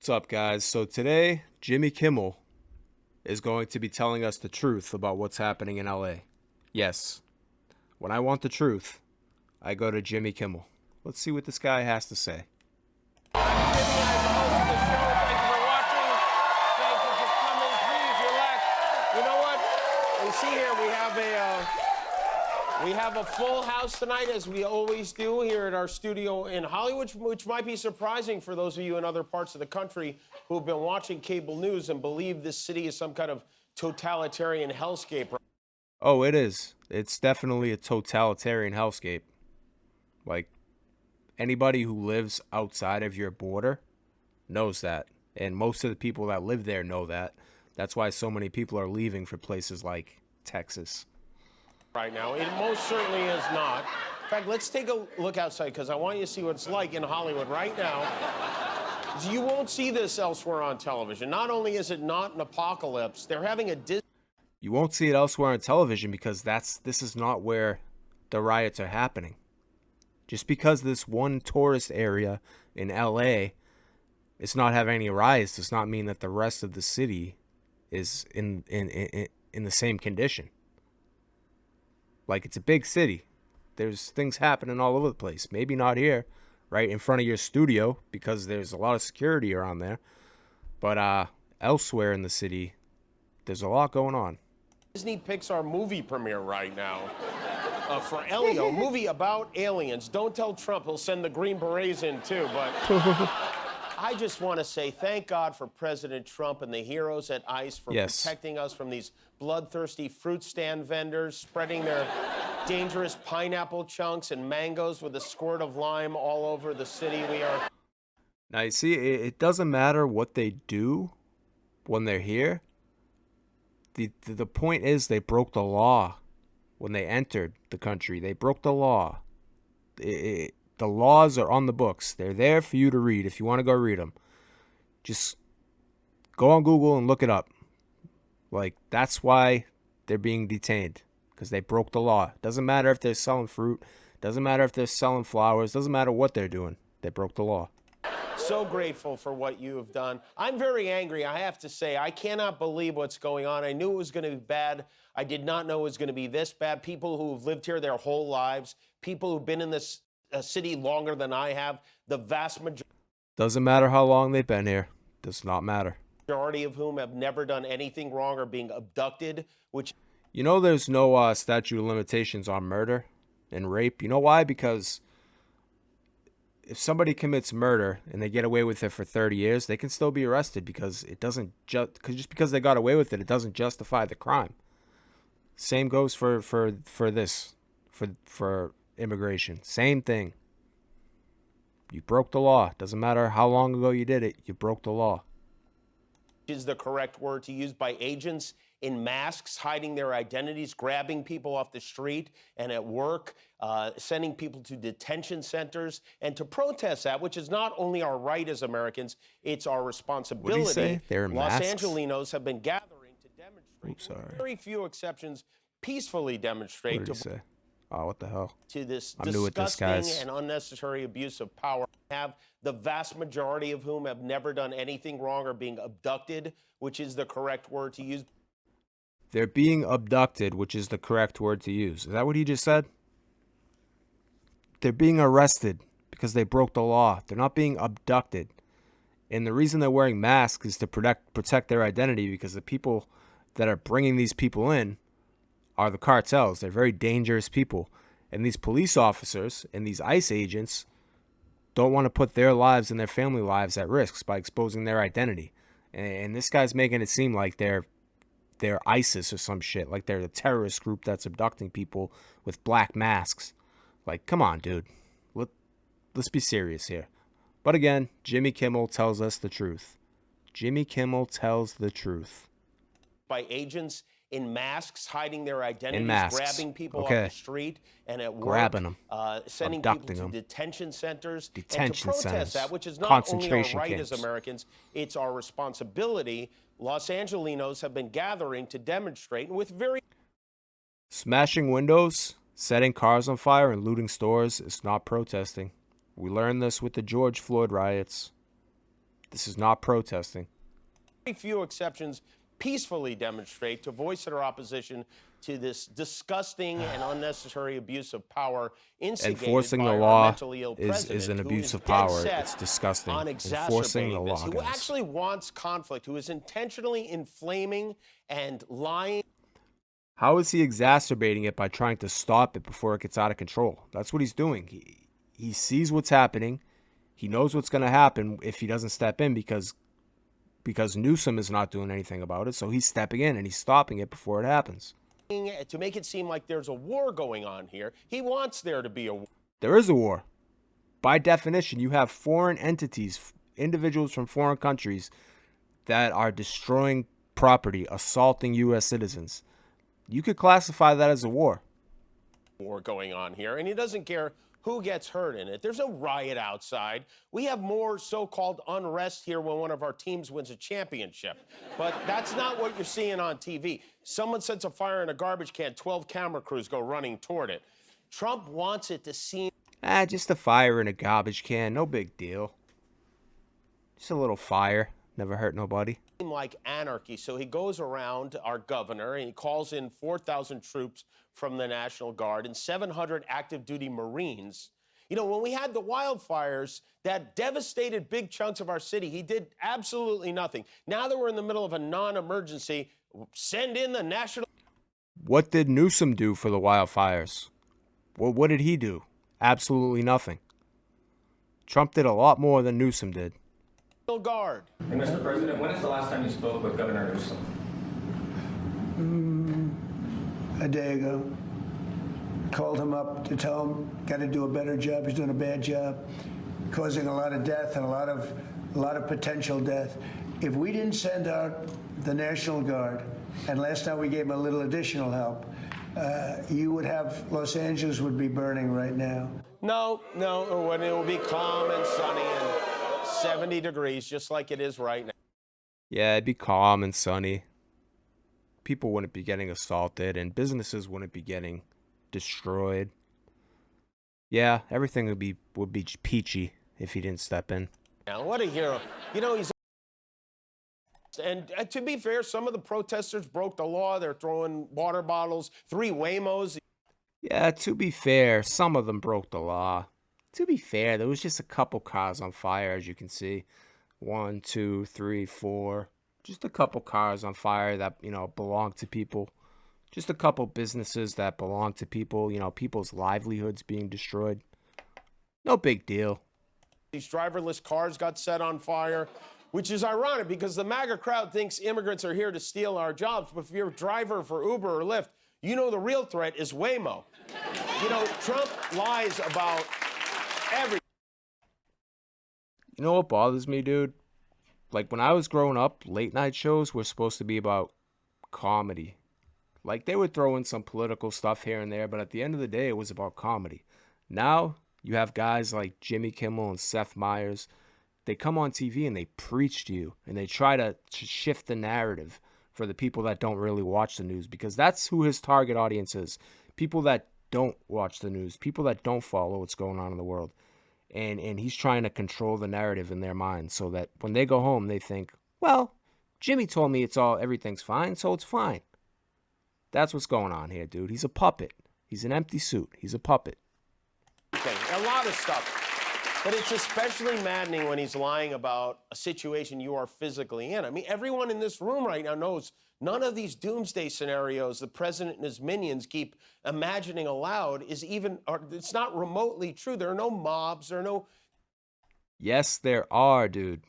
What's up, guys? So today, Jimmy Kimmel is going to be telling us the truth about what's happening in LA. Yes, when I want the truth, I go to Jimmy Kimmel. Let's see what this guy has to say. I'm Jimmy. I'm the host of the show. Thank you for watching. Thank you for coming. Please relax. You know what? You see here, we have a full house tonight, as we always do here at our studio in Hollywood, which might be surprising for those of you in other parts of the country who have been watching cable news and believe this city is some kind of totalitarian hellscape. Oh, it is. It's definitely a totalitarian hellscape. Like, anybody who lives outside of your border knows that. And most of the people that live there know that. That's why so many people are leaving for places like Texas. Right now, it most certainly is not. In fact, let's take a look outside because I want you to see what it's like in Hollywood right now. You won't see this elsewhere on television. Not only is it not an apocalypse, they're having a You won't see it elsewhere on television because this is not where the riots are happening. Just because this one tourist area in LA is not having any riots does not mean that the rest of the city is in the same condition. Like, it's a big city. There's things happening all over the place. Maybe not here, right in front of your studio because there's a lot of security around there. But elsewhere in the city, there's a lot going on. Disney Pixar movie premiere right now for Elio, movie about aliens. Don't tell Trump, he'll send the Green Berets in too. But I just want to say thank God for President Trump and the heroes at ICE for protecting us from these bloodthirsty fruit stand vendors spreading their dangerous pineapple chunks and mangoes with a squirt of lime all over the city. Now, you see, it doesn't matter what they do when they're here. The point is they broke the law when they entered the country. They broke the law. The laws are on the books. They're there for you to read if you want to go read them. Just go on Google and look it up. Like, that's why they're being detained, because they broke the law. Doesn't matter if they're selling fruit. Doesn't matter if they're selling flowers. Doesn't matter what they're doing. They broke the law. So grateful for what you have done. I'm very angry, I have to say. I cannot believe what's going on. I knew it was going to be bad. I did not know it was going to be this bad. People who have lived here their whole lives, people who've been in this city longer than I have, the vast Doesn't matter how long they've been here. Does not matter. majority of whom have never done anything wrong or being abducted, which... You know there's no statute of limitations on murder and rape. You know why? Because if somebody commits murder and they get away with it for 30 years, they can still be arrested because it doesn't just because they got away with it, it doesn't justify the crime. Same goes for immigration. Same thing. You broke the law. Doesn't matter how long ago you did it. You broke the law. Is the correct word to use, by agents in masks hiding their identities, grabbing people off the street and at work, sending people to detention centers, and to protest that, which is not only our right as Americans, it's our responsibility. What did he say? They're in Los masks? Angelinos have been gathering to demonstrate. Oops, sorry. Very few exceptions peacefully demonstrate. What did he say? Oh, what the hell? To this I'm new at this, disgusting guys. and unnecessary abuse of power. Have the vast majority of whom have never done anything wrong or being abducted, which is the correct word to use. They're being abducted, which is the correct word to use. Is that what he just said? They're being arrested because they broke the law. They're not being abducted. And the reason they're wearing masks is to protect their identity, because the people that are bringing these people in are the cartels. They're very dangerous people. And these police officers and these ICE agents don't want to put their lives and their family lives at risk by exposing their identity. And this guy's making it seem like they're ISIS or some shit, like they're a terrorist group that's abducting people with black masks. Like, come on, dude. Let's be serious here. But again, Jimmy Kimmel tells us the truth. Jimmy Kimmel tells the truth. By agents in masks hiding their identities, grabbing people off the street and at work, grabbing them, sending abducting people to them. detention centers, and to Detention protest centers, that, which is not only our concentration right camps. as Americans, it's our responsibility. Los Angelinos have been gathering to demonstrate, and with very... Smashing windows, setting cars on fire, and looting stores is not protesting. We learned this with the George Floyd riots. This is not protesting. Very few exceptions peacefully demonstrate to voice their opposition to this disgusting and unnecessary abuse of power instigated Enforcing by the our law mentally ill president, is an who abuse is of dead power. set It's disgusting. on Enforcing the exacerbating this, law, who guys. actually wants conflict, who is intentionally inflaming and lying. How is he exacerbating it by trying to stop it before it gets out of control? That's what he's doing. He sees what's happening. He knows what's going to happen if he doesn't step in because Newsom is not doing anything about it. So he's stepping in and he's stopping it before it happens. To make it seem like there's a war going on here. He wants there to be a war. There is a war. By definition, you have foreign entities, individuals from foreign countries that are destroying property, assaulting U.S. citizens. You could classify that as a war. Going on here, and he doesn't care who gets hurt in it. There's no riot outside. We have more so-called unrest here when one of our teams wins a championship. But that's not what you're seeing on TV. Someone sets a fire in a garbage can, 12 camera crews go running toward it. Trump wants it to seem... Just a fire in a garbage can. No big deal. Just a little fire. Never hurt nobody. Like anarchy. So he goes around, our governor, and he calls in 4,000 troops from the National Guard and 700 active duty Marines. You know, when we had the wildfires that devastated big chunks of our city, he did absolutely nothing. Now that we're in the middle of a non-emergency, send in the National... What did Newsom do for the wildfires? Well, what did he do? Absolutely nothing. Trump did a lot more than Newsom did. Guard. Hey, Mr. President, when is the last time you spoke with Governor Newsom? A day ago. Called him up to tell him, got to do a better job. He's doing a bad job, causing a lot of death and a lot of potential death. If we didn't send out the National Guard, and last night we gave him a little additional help, you would have, Los Angeles would be burning right now. No, it will be calm and sunny and 70 degrees, just like it is right now. Yeah, it'd be calm and sunny. People wouldn't be getting assaulted, and businesses wouldn't be getting destroyed. Yeah, everything would be peachy if he didn't step in. Now, what a hero. You know, he's... And to be fair, some of the protesters broke the law. They're throwing water bottles, 3 Waymos. Yeah, to be fair, some of them broke the law. To be fair, there was just a couple cars on fire, as you can see. 1, 2, 3, 4. Just a couple cars on fire that, belong to people. Just a couple businesses that belong to people. People's livelihoods being destroyed. No big deal. These driverless cars got set on fire, which is ironic because the MAGA crowd thinks immigrants are here to steal our jobs. But if you're a driver for Uber or Lyft, you know the real threat is Waymo. Trump lies about everything. You know what bothers me, dude? Like, when I was growing up, late night shows were supposed to be about comedy. Like, they would throw in some political stuff here and there, but at the end of the day, it was about comedy. Now, you have guys like Jimmy Kimmel and Seth Meyers. They come on TV and they preach to you, and they try to shift the narrative for the people that don't really watch the news, because that's who his target audience is. People that don't watch the news, people that don't follow what's going on in the world. And he's trying to control the narrative in their minds so that when they go home, they think, well, Jimmy told me everything's fine, so it's fine. That's what's going on here, dude. He's a puppet. He's an empty suit. He's a puppet. A lot of stuff. But it's especially maddening when he's lying about a situation you are physically in. I mean, everyone in this room right now knows none of these doomsday scenarios the president and his minions keep imagining aloud it's not remotely true. There are no mobs. There are no... Yes, there are, dude.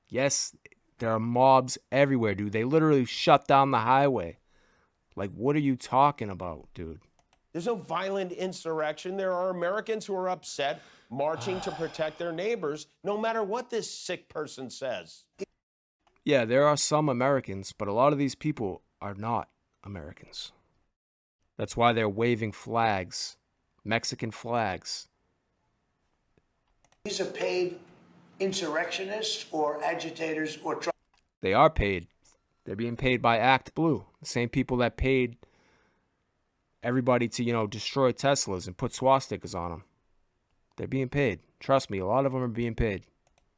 Yes, there are mobs everywhere, dude. They literally shut down the highway. Like, what are you talking about, dude? There's no violent insurrection. There are Americans who are upset, marching to protect their neighbors, no matter what this sick person says. Yeah, there are some Americans, but a lot of these people are not Americans. That's why they're waving flags, Mexican flags. These are paid insurrectionists or agitators or... They are paid. They're being paid by Act Blue, the same people that paid everybody to, destroy Teslas and put swastikas on them. They're being paid. Trust me, a lot of them are being paid.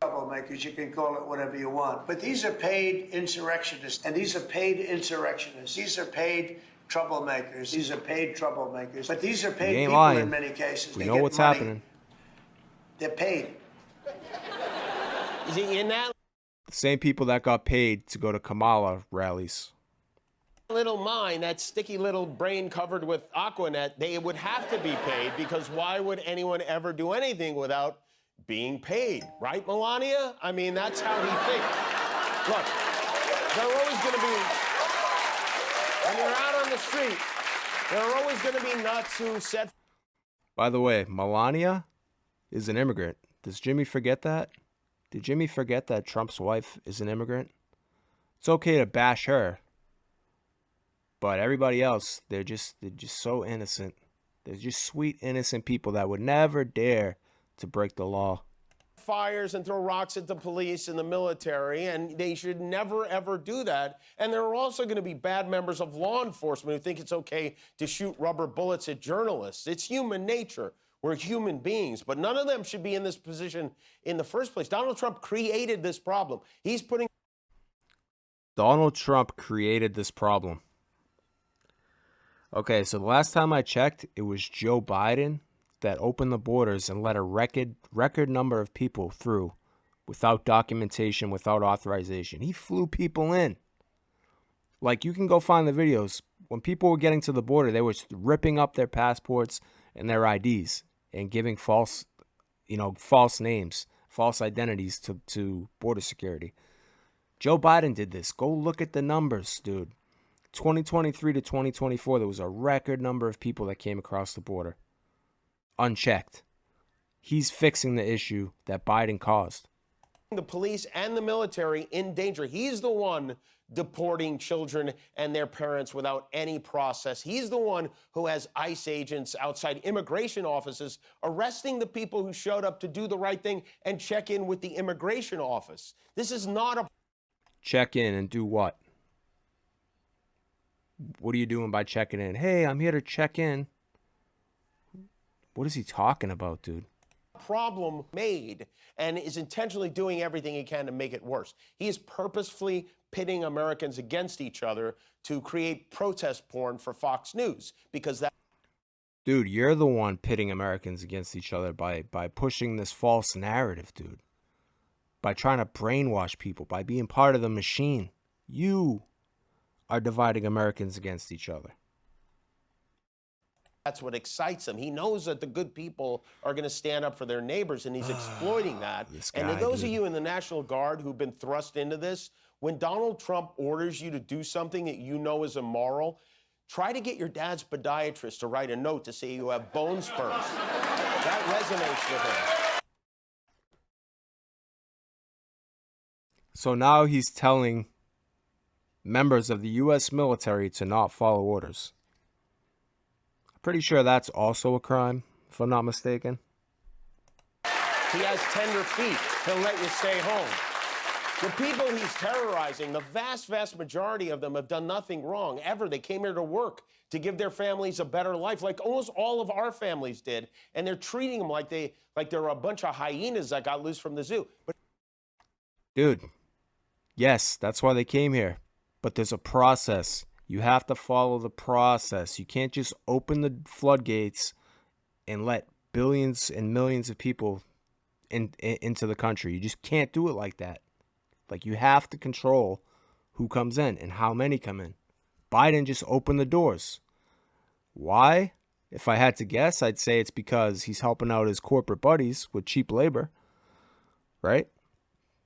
Trouble troublemakers. You can call it whatever you want. But these are paid insurrectionists, and these are paid insurrectionists. These are paid troublemakers. These are paid troublemakers. But these are He paid ain't people lying. in many cases. We They know get what's money. happening. They're paid. Is he in that The same people that got paid to go to Kamala rallies. little mind, that sticky little brain covered with Aquanet? They would have to be paid, because why would anyone ever do anything without being paid? Right, Melania? I mean, that's how he thinks. Look, they're always going to be, when you're out on the street, there are always going to be nuts who set. By the way, Melania is an immigrant. Does Jimmy forget that? Did Jimmy forget that Trump's wife is an immigrant? It's okay to bash her, but everybody else, they're just so innocent. They're just sweet, innocent people that would never dare to break the law. Fires and throw rocks at the police and the military, and they should never, ever do that. And there are also going to be bad members of law enforcement who think it's okay to shoot rubber bullets at journalists. It's human nature. We're human beings, but none of them should be in this position in the first place. Donald Trump created this problem. He's putting. Donald Trump created this problem. Okay, so the last time I checked, it was Joe Biden that opened the borders and let a record number of people through without documentation, without authorization. He flew people in. Like, you can go find the videos. When people were getting to the border, they were ripping up their passports and their IDs and giving false names, false identities to border security. Joe Biden did this. Go look at the numbers, dude. 2023 to 2024, there was a record number of people that came across the border unchecked. He's fixing the issue that Biden caused. The police and the military in danger. He's the one deporting children and their parents without any process. He's the one who has ICE agents outside immigration offices arresting the people who showed up to do the right thing and check in with the immigration office. This is not a... Check in and do what? What are you doing by checking in? Hey, I'm here to check in. What is he talking about, dude? Problem made, and is intentionally doing everything he can to make it worse. He is purposefully pitting Americans against each other to create protest porn for Fox News, because that... Dude, you're the one pitting Americans against each other by pushing this false narrative, dude. By trying to brainwash people, by being part of the machine. You are dividing Americans against each other. That's what excites him. He knows that the good people are going to stand up for their neighbors, and he's exploiting that. And to those of you in the National Guard who've been thrust into this, when Donald Trump orders you to do something that you know is immoral, try to get your dad's podiatrist to write a note to say you have bone spurs. That resonates with him. So now he's telling members of the U.S. military to not follow orders. Pretty sure that's also a crime, if I'm not mistaken. He has tender feet. He'll let you stay home. The people he's terrorizing, the vast, vast majority of them have done nothing wrong, ever. They came here to work, to give their families a better life, like almost all of our families did. And they're treating them like they're a bunch of hyenas that got loose from the zoo. But dude, yes, that's why they came here. But there's a process. You have to follow the process. You can't just open the floodgates and let billions and millions of people into the country. You just can't do it like that. Like, you have to control who comes in and how many come in. Biden just opened the doors. Why? If I had to guess, I'd say it's because he's helping out his corporate buddies with cheap labor, right?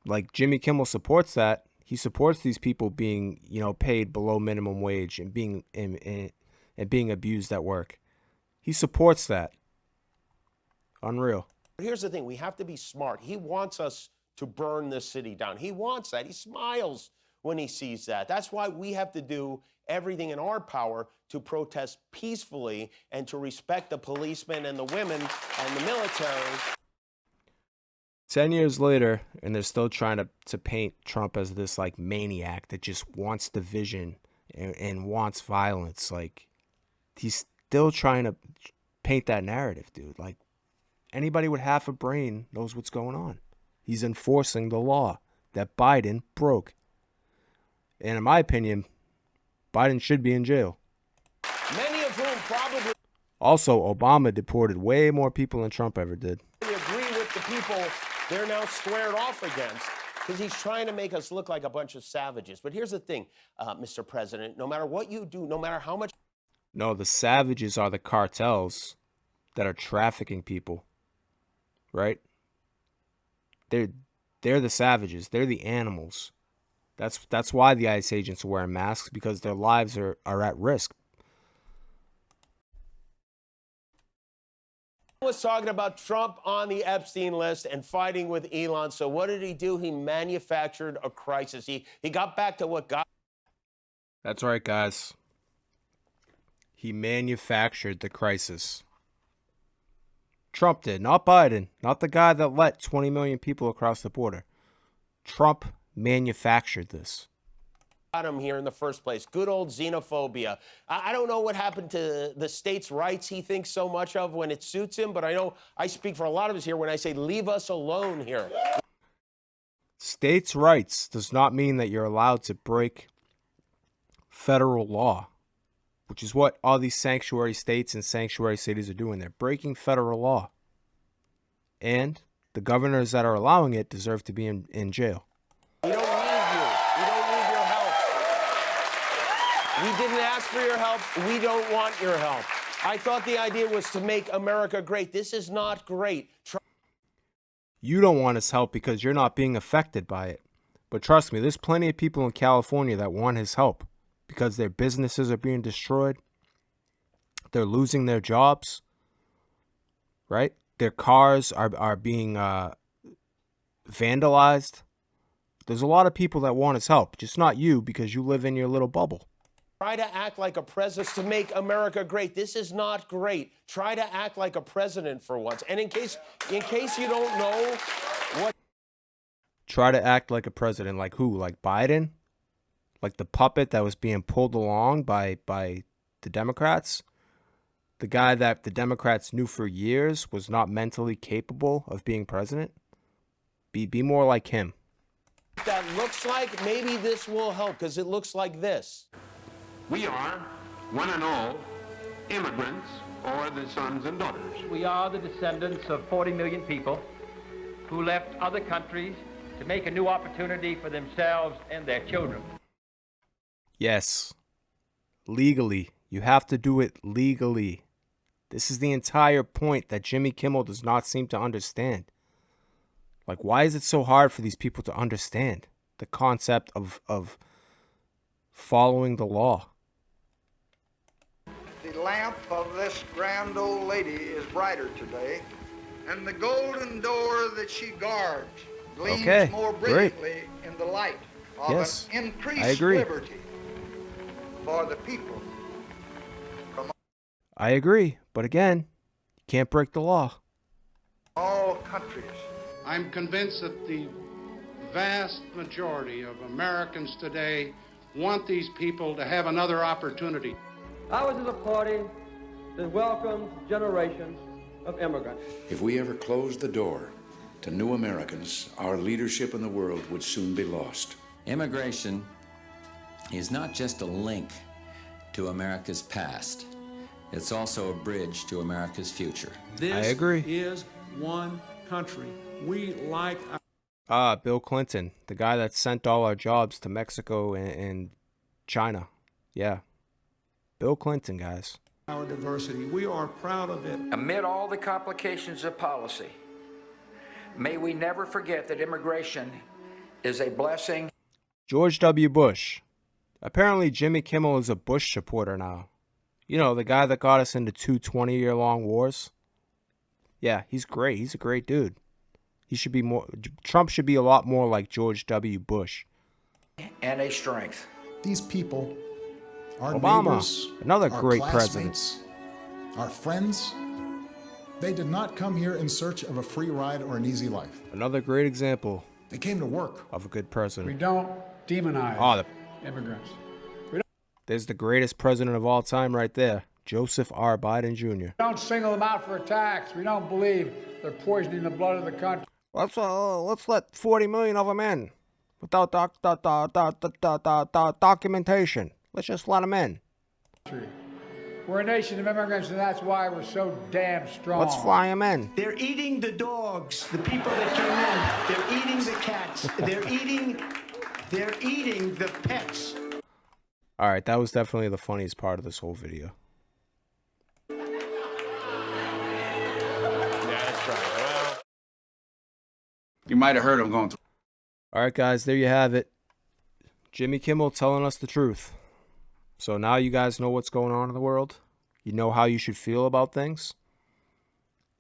Like, Jimmy Kimmel supports that. He supports these people being, paid below minimum wage and being abused at work. He supports that. Unreal. here's the thing. We have to be smart. He wants us to burn this city down. He wants that. He smiles when he sees that. That's why we have to do everything in our power to protest peacefully and to respect the policemen and the women and the military. 10 years later, and they're still trying to paint Trump as this like maniac that just wants division and wants violence. Like, he's still trying to paint that narrative, dude. Like, anybody with half a brain knows what's going on. He's enforcing the law that Biden broke. And in my opinion, Biden should be in jail. Many of whom probably Also, Obama deported way more people than Trump ever did. agree with the people they're now squared off against, because he's trying to make us look like a bunch of savages. But here's the thing, Mr. President, no matter what you do, no matter how much... No, the savages are the cartels that are trafficking people, right? They're the savages. They're the animals. That's why the ICE agents are wearing masks, because their lives are at risk. Was talking about Trump on the Epstein list and fighting with Elon. So what did he do? He manufactured a crisis. He got back to what got... That's right, guys. He manufactured the crisis. Trump did, not Biden, not the guy that let 20 million people across the border. Trump manufactured this. Got him here in the first place. Good old xenophobia. I don't know what happened to the states' rights he thinks so much of when it suits him, but I know I speak for a lot of us here when I say leave us alone here. States' rights does not mean that you're allowed to break federal law, which is what all these sanctuary states and sanctuary cities are doing. They're breaking federal law. And the governors that are allowing it deserve to be in jail. We don't need you. We don't need your help. We didn't ask for your help. We don't want your help. I thought the idea was to make America great. This is not great. You don't want his help because you're not being affected by it. But trust me, there's plenty of people in California that want his help because their businesses are being destroyed. They're losing their jobs, right? Their cars are being vandalized. There's a lot of people that want his help, just not you, because you live in your little bubble. Try to act like a president to make America great. This is not great. Try to act like a president for once. And in case you don't know what... Try to act like a president. Like who? Like Biden? Like the puppet that was being pulled along by the Democrats? The guy that the Democrats knew for years was not mentally capable of being president? Be more like him. That looks like, maybe this will help, because it looks like this. We are, one and all, immigrants or the sons and daughters. We are the descendants of 40 million people who left other countries to make a new opportunity for themselves and their children. Yes. Legally. You have to do it legally. This is the entire point that Jimmy Kimmel does not seem to understand. Like, why is it so hard for these people to understand the concept of following the law? The lamp of this grand old lady is brighter today, and the golden door that she guards gleams more brilliantly in the light of an increased liberty for the people. I agree, but again, you can't break the law. All countries. I'm convinced that the vast majority of Americans today want these people to have another opportunity. I was in a party that welcomed generations of immigrants. If we ever closed the door to new Americans, our leadership in the world would soon be lost. Immigration is not just a link to America's past. It's also a bridge to America's future. I agree. This is one country. We like Bill Clinton, the guy that sent all our jobs to Mexico and China. Yeah. Bill Clinton, guys. our diversity. We are proud of it. Amid all the complications of policy, may we never forget that immigration is a blessing. George W. Bush. Apparently Jimmy Kimmel is a Bush supporter now. You know, the guy that got us into 2 20-year-long wars. Yeah, he's great. He's a great dude. He should be more. Trump should be a lot more like George W. Bush. And a strength. These people, our Obama, neighbors, another our great classmates, our friends, they did not come here in search of a free ride or an easy life. Another great example. They came to work. Of a good president. We don't demonize immigrants. There's the greatest president of all time right there. Joseph R. Biden Jr. We don't single them out for attacks. We don't believe they're poisoning the blood of the country. Let's let 40 million of them in without documentation. Let's just let them in. We're a nation of immigrants, and that's why we're so damn strong. Let's fly them in. They're eating the dogs, the people that came in. They're eating the cats. They're eating the pets. All right, that was definitely the funniest part of this whole video. Yeah, that's right. Well, you might have heard him going through. All right, guys, there you have it. Jimmy Kimmel telling us the truth. So now you guys know what's going on in the world. You know how you should feel about things.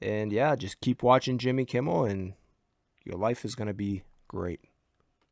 And yeah, just keep watching Jimmy Kimmel and your life is going to be great.